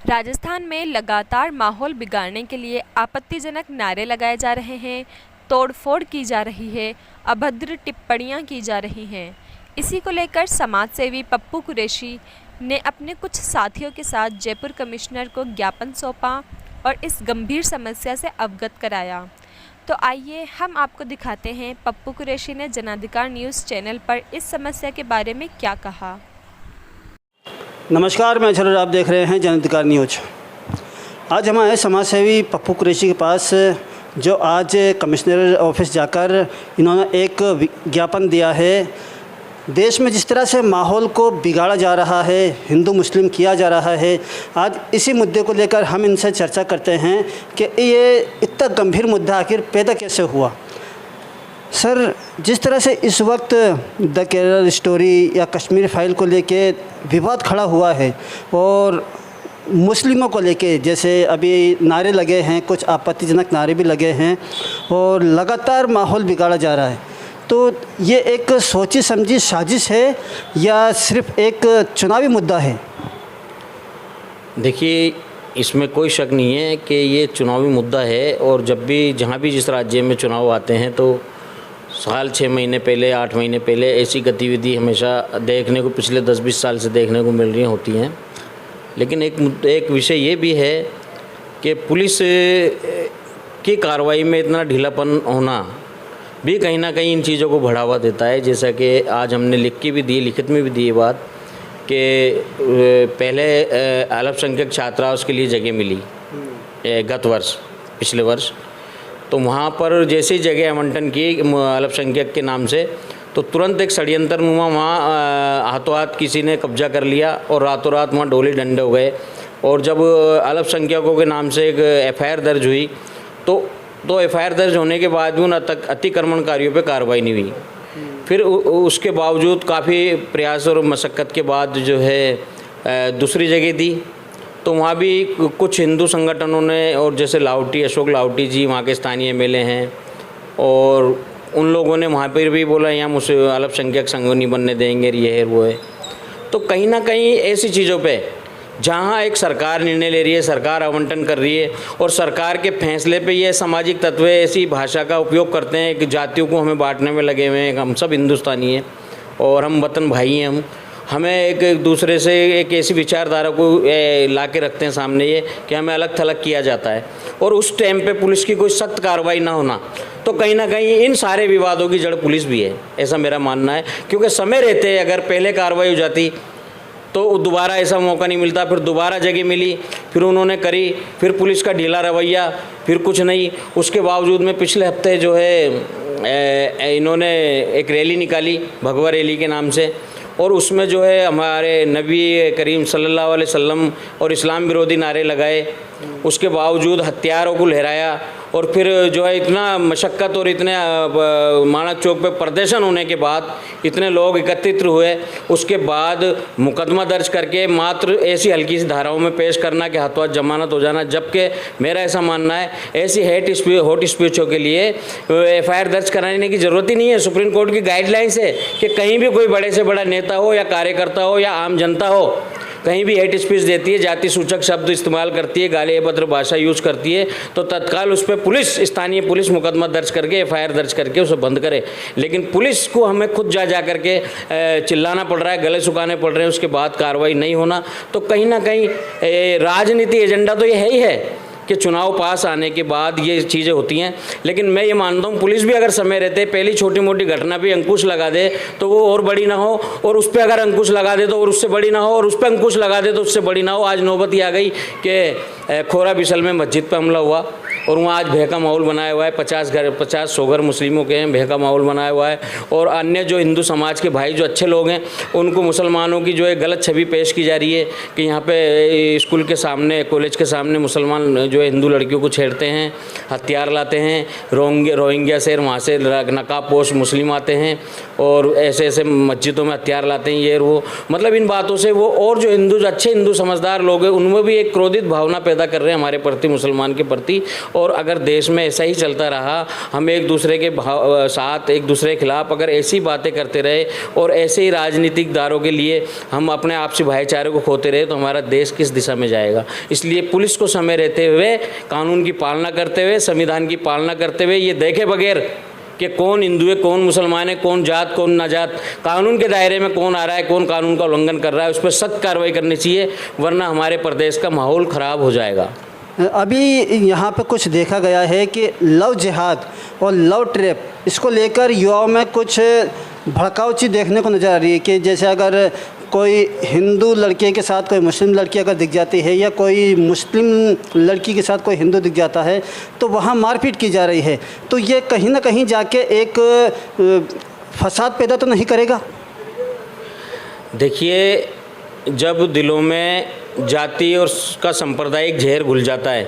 राजस्थान में लगातार माहौल बिगाड़ने के लिए आपत्तिजनक नारे लगाए जा रहे हैं, तोड़फोड़ की जा रही है, अभद्र टिप्पणियां की जा रही हैं। इसी को लेकर समाजसेवी पप्पू कुरैशी ने अपने कुछ साथियों के साथ जयपुर कमिश्नर को ज्ञापन सौंपा और इस गंभीर समस्या से अवगत कराया। तो आइए हम आपको दिखाते हैं पप्पू कुरैशी ने जनाधिकार न्यूज़ चैनल पर इस समस्या के बारे में क्या कहा। नमस्कार, मैं अजहर, आप देख रहे हैं जनाधिकार न्यूज। आज हम आए समाजसेवी पप्पू कुरैशी के पास, जो आज कमिश्नर ऑफिस जाकर इन्होंने एक ज्ञापन दिया है। देश में जिस तरह से माहौल को बिगाड़ा जा रहा है, हिंदू मुस्लिम किया जा रहा है, आज इसी मुद्दे को लेकर हम इनसे चर्चा करते हैं कि ये इतना गंभीर मुद्दा आखिर पैदा कैसे हुआ। सर, जिस तरह से इस वक्त द केरल स्टोरी या कश्मीर फाइल को लेके विवाद खड़ा हुआ है और मुस्लिमों को लेके जैसे अभी नारे लगे हैं, कुछ आपत्तिजनक नारे भी लगे हैं और लगातार माहौल बिगाड़ा जा रहा है, तो ये एक सोची समझी साजिश है या सिर्फ एक चुनावी मुद्दा है? देखिए, इसमें कोई शक नहीं है कि ये चुनावी मुद्दा है। और जब भी जहाँ भी जिस राज्य में चुनाव आते हैं तो साल 6 महीने पहले, 8 महीने पहले ऐसी गतिविधि हमेशा देखने को पिछले 10-20 साल से देखने को मिल रही होती हैं। लेकिन एक विषय ये भी है कि पुलिस की कार्रवाई में इतना ढीलापन होना भी कहीं ना कहीं इन चीज़ों को बढ़ावा देता है। जैसा कि आज हमने लिखित में भी दी ये बात कि पहले अल्पसंख्यक छात्रावास के लिए जगह मिली गत वर्ष, पिछले वर्ष, तो वहाँ पर जैसी जगह आवंटन की अल्पसंख्यक के नाम से, तो तुरंत एक षड्यंत्रनुमा वहाँ हाथों हाथ किसी ने कब्जा कर लिया और रातों रात वहाँ डोली डंडे हो गए। और जब अल्पसंख्यकों के नाम से एक एफआईआर दर्ज हुई तो एफआईआर दर्ज होने के बाद भी उन अतिक्रमणकारियों पे कार्रवाई नहीं हुई। फिर उसके बावजूद काफ़ी प्रयास और मशक्क़त के बाद जो है दूसरी जगह दी, तो वहाँ भी कुछ हिंदू संगठनों ने, और जैसे अशोक लावटी जी वहाँ के स्थानीय एमएलए हैं, और उन लोगों ने वहाँ पर भी बोला यहाँ मुझे अल्पसंख्यक संघ नहीं बनने देंगे, ये है वो है। तो कहीं ना कहीं ऐसी चीज़ों पे जहाँ एक सरकार निर्णय ले रही है, सरकार आवंटन कर रही है और सरकार के फैसले पे ये सामाजिक तत्व ऐसी भाषा का उपयोग करते हैं कि जातियों को हमें बांटने में लगे हुए हैं। हम सब हिंदुस्तानी हैं और हम वतन भाई हैं। हमें एक दूसरे से एक ऐसी विचारधारा को ला के रखते हैं सामने ये कि हमें अलग थलग किया जाता है, और उस टाइम पे पुलिस की कोई सख्त कार्रवाई ना होना, तो कहीं ना कहीं इन सारे विवादों की जड़ पुलिस भी है, ऐसा मेरा मानना है। क्योंकि समय रहते अगर पहले कार्रवाई हो जाती तो दोबारा ऐसा मौका नहीं मिलता। फिर दोबारा जगह मिली, फिर उन्होंने करी, फिर पुलिस का ढीला रवैया, फिर कुछ नहीं। उसके बावजूद में पिछले हफ्ते जो है इन्होंने एक रैली निकाली भगवा रैली के नाम से, और उसमें जो है हमारे नबी करीम सल्लल्लाहु अलैहि वसल्लम और इस्लाम विरोधी नारे लगाए। उसके बावजूद हथियारों को लहराया, और फिर जो है इतना मशक्क़त और इतने मानक चौक पे प्रदर्शन होने के बाद इतने लोग एकत्रित हुए, उसके बाद मुकदमा दर्ज करके मात्र ऐसी हल्की सी धाराओं में पेश करना कि हाथों हाथ जमानत हो जाना। जबकि मेरा ऐसा मानना है ऐसी हॉट स्पीचों के लिए एफआईआर दर्ज कराने की ज़रूरत ही नहीं है। सुप्रीम कोर्ट की गाइडलाइंस है कि कहीं भी कोई बड़े से बड़ा नेता हो या कार्यकर्ता हो या आम जनता हो, कहीं भी हेट स्पीच देती है, जाति सूचक शब्द इस्तेमाल करती है, गाली अभद्र भाषा यूज करती है, तो तत्काल उस पर स्थानीय पुलिस मुकदमा दर्ज करके एफआईआर दर्ज करके उसे बंद करे। लेकिन पुलिस को हमें खुद जा करके चिल्लाना पड़ रहा है, गले सुखाने पड़ रहे हैं, उसके बाद कार्रवाई नहीं होना, तो कहीं ना कहीं राजनीति एजेंडा तो ये है ही है कि चुनाव पास आने के बाद ये चीज़ें होती हैं। लेकिन मैं ये मानता हूँ पुलिस भी अगर समय रहते पहली छोटी मोटी घटना भी अंकुश लगा दे तो वो और बड़ी ना हो, और उस पर अगर अंकुश लगा दे तो और उससे बड़ी ना हो, और उस पर अंकुश लगा दे तो उससे बड़ी ना हो। आज नौबत ही आ गई कि खोरा बिसल में मस्जिद पर हमला हुआ और वहाँ आज भय का माहौल बनाया हुआ है। 50-100 घर मुस्लिमों के हैं, भय का माहौल बनाया हुआ है, और अन्य जो हिंदू समाज के भाई जो अच्छे लोग हैं उनको मुसलमानों की जो है गलत छवि पेश की जा रही है कि यहाँ पे स्कूल के सामने, कॉलेज के सामने मुसलमान जो है हिंदू लड़कियों को छेड़ते हैं, हथियार लाते हैं, रोहिंग्या से वहाँ से नकाब पोश मुस्लिम आते हैं और ऐसे ऐसे मस्जिदों में हथियार लाते हैं, ये वो मतलब इन बातों से वो और जो अच्छे हिंदू समझदार लोग हैं उनमें भी एक क्रोधित भावना पैदा कर रहे हैं हमारे प्रति, मुसलमान के प्रति। और अगर देश में ऐसा ही चलता रहा, हम एक दूसरे के साथ एक दूसरे के खिलाफ अगर ऐसी बातें करते रहे और ऐसे ही राजनीतिक दारों के लिए हम अपने आपसी भाईचारे को खोते रहे, तो हमारा देश किस दिशा में जाएगा। इसलिए पुलिस को समय रहते हुए कानून की पालना करते हुए, संविधान की पालना करते हुए, ये देखे बगैर कि कौन हिंदू है, कौन मुसलमान है, कौन जात कौन नाजात, कानून के दायरे में कौन आ रहा है, कौन कानून का उल्लंघन कर रहा है, उस पर सख्त कार्रवाई करनी चाहिए, वरना हमारे प्रदेश का माहौल ख़राब हो जाएगा। अभी यहाँ पे कुछ देखा गया है कि लव जिहाद और लव ट्रैप, इसको लेकर युवाओं में कुछ भड़काऊ चीज़ देखने को नज़र आ रही है कि जैसे अगर कोई हिंदू लड़के के साथ कोई मुस्लिम लड़की अगर दिख जाती है या कोई मुस्लिम लड़की के साथ कोई हिंदू दिख जाता है तो वहाँ मारपीट की जा रही है, तो ये कहीं ना कहीं जाके एक फसाद पैदा तो नहीं करेगा? देखिए, जब दिलों में जाति और का सांप्रदायिक जहर घुल जाता है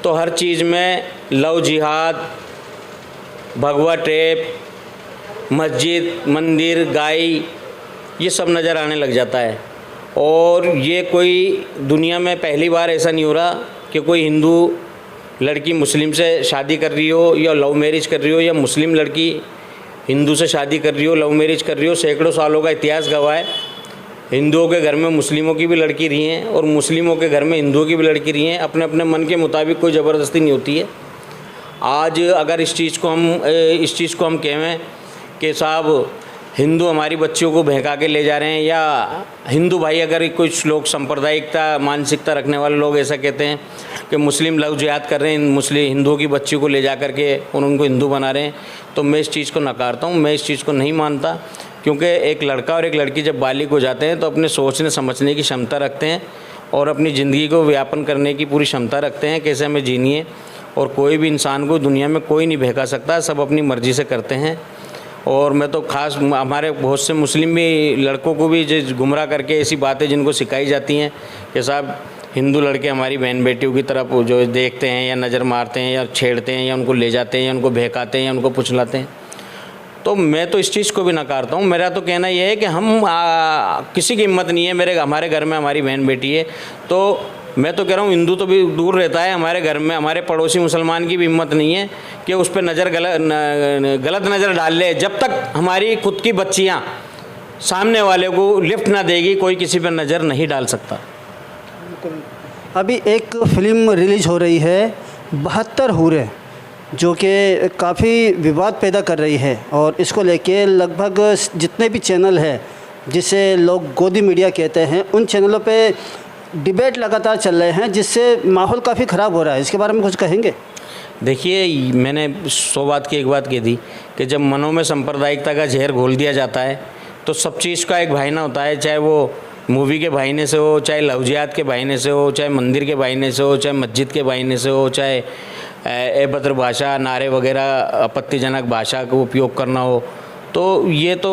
तो हर चीज़ में लव जिहाद, भगवा ट्रैप, मस्जिद, मंदिर, गाय, ये सब नज़र आने लग जाता है। और ये कोई दुनिया में पहली बार ऐसा नहीं हो रहा कि कोई हिंदू लड़की मुस्लिम से शादी कर रही हो या लव मैरिज कर रही हो, या मुस्लिम लड़की हिंदू से शादी कर रही हो, लव मैरिज कर रही हो। सैकड़ों सालों का इतिहास गवाह है। हिंदुओं के घर में मुस्लिमों की भी लड़की रही हैं और मुस्लिमों के घर में हिंदुओं की भी लड़की रही हैं। अपने अपने मन के मुताबिक कोई ज़बरदस्ती नहीं होती है। आज अगर इस चीज़ को हम कहें कि साहब हिंदू हमारी बच्चियों को बहका के ले जा रहे हैं, या हिंदू भाई अगर कुछ लोग सांप्रदायिकता मानसिकता रखने वाले लोग ऐसा कहते हैं कि मुस्लिम लव जिहाद कर रहे हैं, मुस्लिम हिंदुओं की बच्चियों को ले जा कर के उनको हिंदू बना रहे हैं, तो मैं इस चीज़ को नकारता हूँ। मैं इस चीज़ को नहीं मानता, क्योंकि एक लड़का और एक लड़की जब बालिग हो जाते हैं तो अपने सोचने समझने की क्षमता रखते हैं और अपनी ज़िंदगी को व्यापन करने की पूरी क्षमता रखते हैं कैसे हमें जीनी है। और कोई भी इंसान को दुनिया में कोई नहीं बहका सकता, सब अपनी मर्ज़ी से करते हैं। और मैं तो ख़ास हमारे बहुत से मुस्लिम भी लड़कों को भी जो गुमराह करके ऐसी बातें जिनको सिखाई जाती हैं कि साहब हिंदू लड़के हमारी बहन बेटियों की तरफ जो देखते हैं या नज़र मारते हैं या छेड़ते हैं या उनको ले जाते हैं या उनको बहकाते हैं या उनको पुचलाते हैं, तो मैं तो इस चीज़ को भी नकारता हूँ। मेरा तो कहना यह है कि हम किसी की हिम्मत नहीं है। हमारे घर में हमारी बहन बेटी है, तो मैं तो कह रहा हूँ हिंदू तो भी दूर रहता है, हमारे घर में हमारे पड़ोसी मुसलमान की भी हिम्मत नहीं है कि उस पर गलत नज़र डाल ले। जब तक हमारी खुद की बच्चियाँ सामने वाले को लिफ्ट ना देगी, कोई किसी पर नज़र नहीं डाल सकता। अभी एक फ़िल्म रिलीज़ हो रही है 72 हूरें, जो कि काफ़ी विवाद पैदा कर रही है, और इसको लेके लगभग जितने भी चैनल हैं जिसे लोग गोदी मीडिया कहते हैं, उन चैनलों पे डिबेट लगातार चल रहे हैं, जिससे माहौल काफ़ी ख़राब हो रहा है। इसके बारे में कुछ कहेंगे? देखिए, मैंने 100 बात की एक बात कह दी कि जब मनों में सांप्रदायिकता का जहर घोल दिया जाता है तो सब चीज़ का एक भाईना होता है, चाहे वो मूवी के भाईने से हो, चाहे लव जिहाद के भाईने से हो, चाहे मंदिर के भाईने से हो, चाहे मस्जिद के भाईने से हो, चाहे अभद्र भाषा, नारे वगैरह, आपत्तिजनक भाषा का उपयोग करना हो। तो ये तो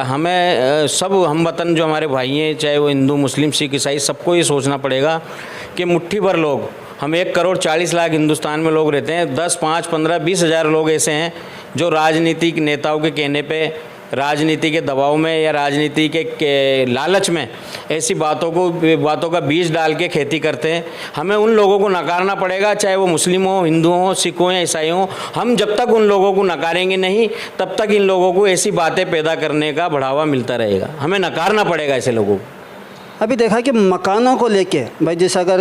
हमें सब हम वतन जो हमारे भाई हैं, चाहे वो हिंदू मुस्लिम सिख ईसाई, सबको ये सोचना पड़ेगा कि मुट्ठी भर लोग, हम 1 करोड़ 40 लाख हिंदुस्तान में लोग रहते हैं, 10, 5, 15, 20 हज़ार लोग ऐसे हैं जो राजनीतिक नेताओं के कहने पे, राजनीति के दबाव में या राजनीति के लालच में ऐसी बातों का बीज डाल के खेती करते हैं। हमें उन लोगों को नकारना पड़ेगा, चाहे वो मुस्लिम हो, हिंदू हो, सिख हो या ईसाई हो। हम जब तक उन लोगों को नकारेंगे नहीं, तब तक इन लोगों को ऐसी बातें पैदा करने का बढ़ावा मिलता रहेगा। हमें नकारना पड़ेगा ऐसे लोगों को। अभी देखा कि मकानों को लेके भाई, जैसे अगर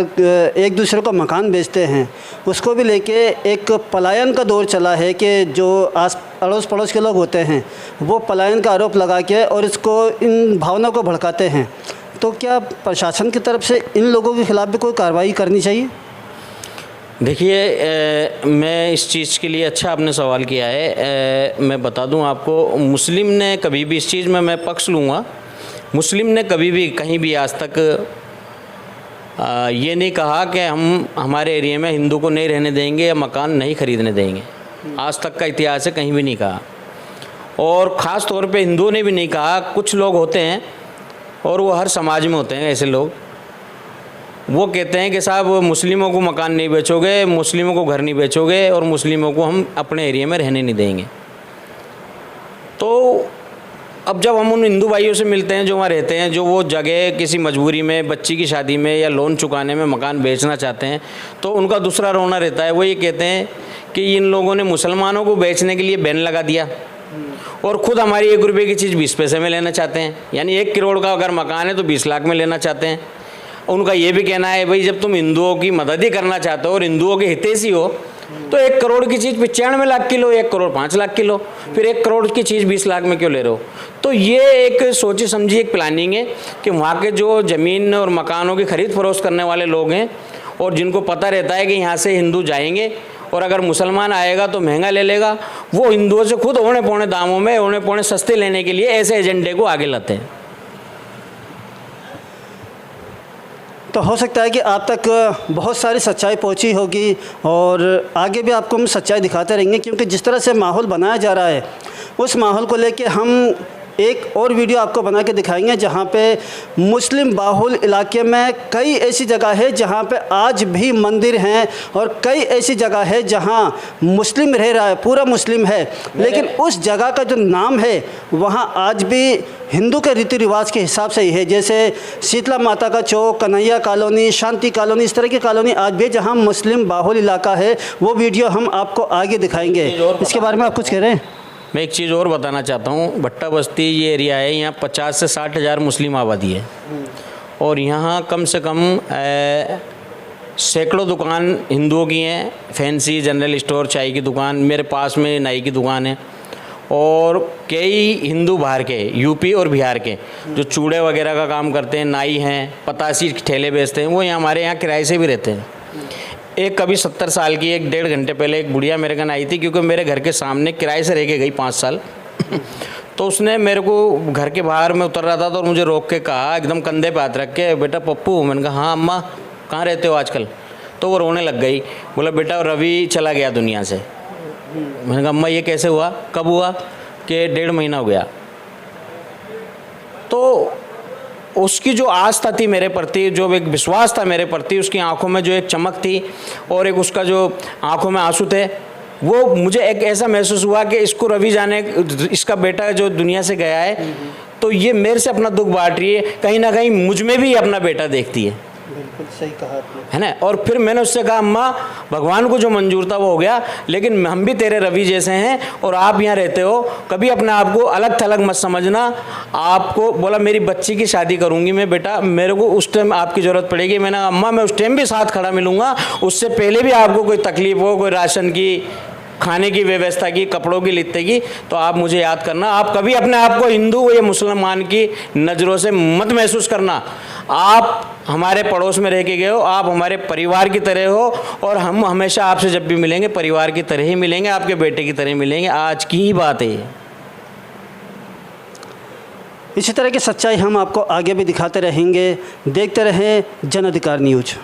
एक दूसरे को मकान बेचते हैं, उसको भी लेके एक पलायन का दौर चला है कि जो अड़ोस पड़ोस के लोग होते हैं वो पलायन का आरोप लगा के और इसको इन भावनाओं को भड़काते हैं। तो क्या प्रशासन की तरफ से इन लोगों के खिलाफ भी कोई कार्रवाई करनी चाहिए? देखिए, मैं इस चीज़ के लिए अच्छा आपने सवाल किया है। मैं बता दूं आपको, मुस्लिम ने कभी भी इस चीज़ में मैं पक्ष लूँगा, मुस्लिम ने कभी भी कहीं भी आज तक ये नहीं कहा कि हम हमारे एरिया में हिंदू को नहीं रहने देंगे या मकान नहीं खरीदने देंगे। आज तक का इतिहास है, कहीं भी नहीं कहा। और ख़ास तौर पे हिंदुओं ने भी नहीं कहा। कुछ लोग होते हैं, और वो हर समाज में होते हैं ऐसे लोग, वो कहते हैं कि साहब मुस्लिमों को मकान नहीं बेचोगे, मुस्लिमों को घर नहीं बेचोगे और मुस्लिमों को हम अपने एरिया में रहने नहीं देंगे। तो अब जब हम उन हिंदू भाइयों से मिलते हैं जो वहाँ रहते हैं, जो वो जगह किसी मजबूरी में, बच्ची की शादी में या लोन चुकाने में मकान बेचना चाहते हैं, तो उनका दूसरा रोना रहता है। वो ये कहते हैं कि इन लोगों ने मुसलमानों को बेचने के लिए बैन लगा दिया और ख़ुद हमारी 1 रुपये की चीज़ 20 पैसे में लेना चाहते हैं। यानी 1 करोड़ का अगर मकान है तो 20 लाख में लेना चाहते हैं। उनका ये भी कहना है भाई जब तुम हिंदुओं की मदद ही करना चाहते हो और हिंदुओं के हितैषी हो तो 1 करोड़ की चीज़ 95 लाख की लो, 1 करोड़ 5 लाख की लो, फिर 1 करोड़ की चीज़ 20 लाख में क्यों ले रहे हो? तो ये एक सोची समझी एक प्लानिंग है कि वहाँ के जो ज़मीन और मकानों की खरीद फरोख्त करने वाले लोग हैं और जिनको पता रहता है कि यहाँ से हिंदू जाएंगे और अगर मुसलमान आएगा तो महंगा ले लेगा, वो हिंदुओं से खुद औने पौने दामों में, औने पौने सस्ते लेने के लिए ऐसे एजेंडे को आगे लाते हैं। तो हो सकता है कि आप तक बहुत सारी सच्चाई पहुंची होगी और आगे भी आपको हम सच्चाई दिखाते रहेंगे, क्योंकि जिस तरह से माहौल बनाया जा रहा है उस माहौल को लेके हम एक और वीडियो आपको बना के दिखाएंगे जहां पे मुस्लिम बाहुल इलाके में कई ऐसी जगह है जहां पे आज भी मंदिर हैं और कई ऐसी जगह है जहां मुस्लिम रह रहा है, पूरा मुस्लिम है, लेकिन उस जगह का जो नाम है वहां आज भी हिंदू के रीति रिवाज के हिसाब से ही है। जैसे शीतला माता का चौक, कन्हैया कॉलोनी, शांति कॉलोनी, इस तरह की कॉलोनी आज भी जहां मुस्लिम बाहुल इलाका है, वो वीडियो हम आपको आगे दिखाएंगे। इसके बारे में आप कुछ कह रहे हैं? मैं एक चीज़ और बताना चाहता हूँ। भट्टा बस्ती ये एरिया है, यहाँ 50 से 60 हज़ार मुस्लिम आबादी है और यहाँ कम से कम सैकड़ों दुकान हिंदुओं की हैं, फैंसी, जनरल स्टोर, चाय की दुकान, मेरे पास में नाई की दुकान है और कई हिंदू बाहर के, यूपी और बिहार के, जो चूड़े वगैरह का काम करते हैं, नाई हैं, पतासी ठेले बेचते हैं, वो यहाँ हमारे यहाँ किराए से भी रहते हैं। एक कभी 70 साल की 1-1.5 घंटे पहले एक बुढ़िया मेरे घर आई थी, क्योंकि मेरे घर के सामने किराए से रह के गई 5 साल। तो उसने मेरे को घर के बाहर में उतर रहा था तो मुझे रोक के कहा, एकदम कंधे पे हाथ रख के, बेटा पप्पू। मैंने कहा हाँ अम्मा, कहाँ रहते हो आजकल? तो वो रोने लग गई, बोला बेटा रवि चला गया दुनिया से। मैंने कहा अम्मा ये कैसे हुआ, कब हुआ? कि 1.5 महीना हो गया। तो उसकी जो आस्था थी मेरे प्रति, जो एक विश्वास था मेरे प्रति, उसकी आंखों में जो एक चमक थी और एक उसका जो आंखों में आंसू थे, वो मुझे एक ऐसा महसूस हुआ कि इसको रवि जाने, इसका बेटा जो दुनिया से गया है तो ये मेरे से अपना दुख बांट रही है, कहीं ना कहीं मुझ में भी अपना बेटा देखती है। बिल्कुल सही कहा आपने, है ना। और फिर मैंने उससे कहा अम्मा भगवान को जो मंजूर था वो हो गया, लेकिन हम भी तेरे रवि जैसे हैं और आप यहाँ रहते हो, कभी अपने आप को अलग थलग मत समझना। आपको बोला मेरी बच्ची की शादी करूँगी मैं बेटा, मेरे को उस टाइम आपकी ज़रूरत पड़ेगी। मैंने अम्मा मैं उस टाइम भी साथ खड़ा मिलूँगा, उससे पहले भी आपको कोई तकलीफ़ हो, कोई राशन की, खाने की व्यवस्था की, कपड़ों की, लित्ते की, तो आप मुझे याद करना। आप कभी अपने आप को हिंदू या मुसलमान की नज़रों से मत महसूस करना। आप हमारे पड़ोस में रह के गए हो, आप हमारे परिवार की तरह हो और हम हमेशा आपसे जब भी मिलेंगे परिवार की तरह ही मिलेंगे, आपके बेटे की तरह मिलेंगे। आज की ही बात है ये। इसी तरह की सच्चाई हम आपको आगे भी दिखाते रहेंगे। देखते रहें जन अधिकार न्यूज़।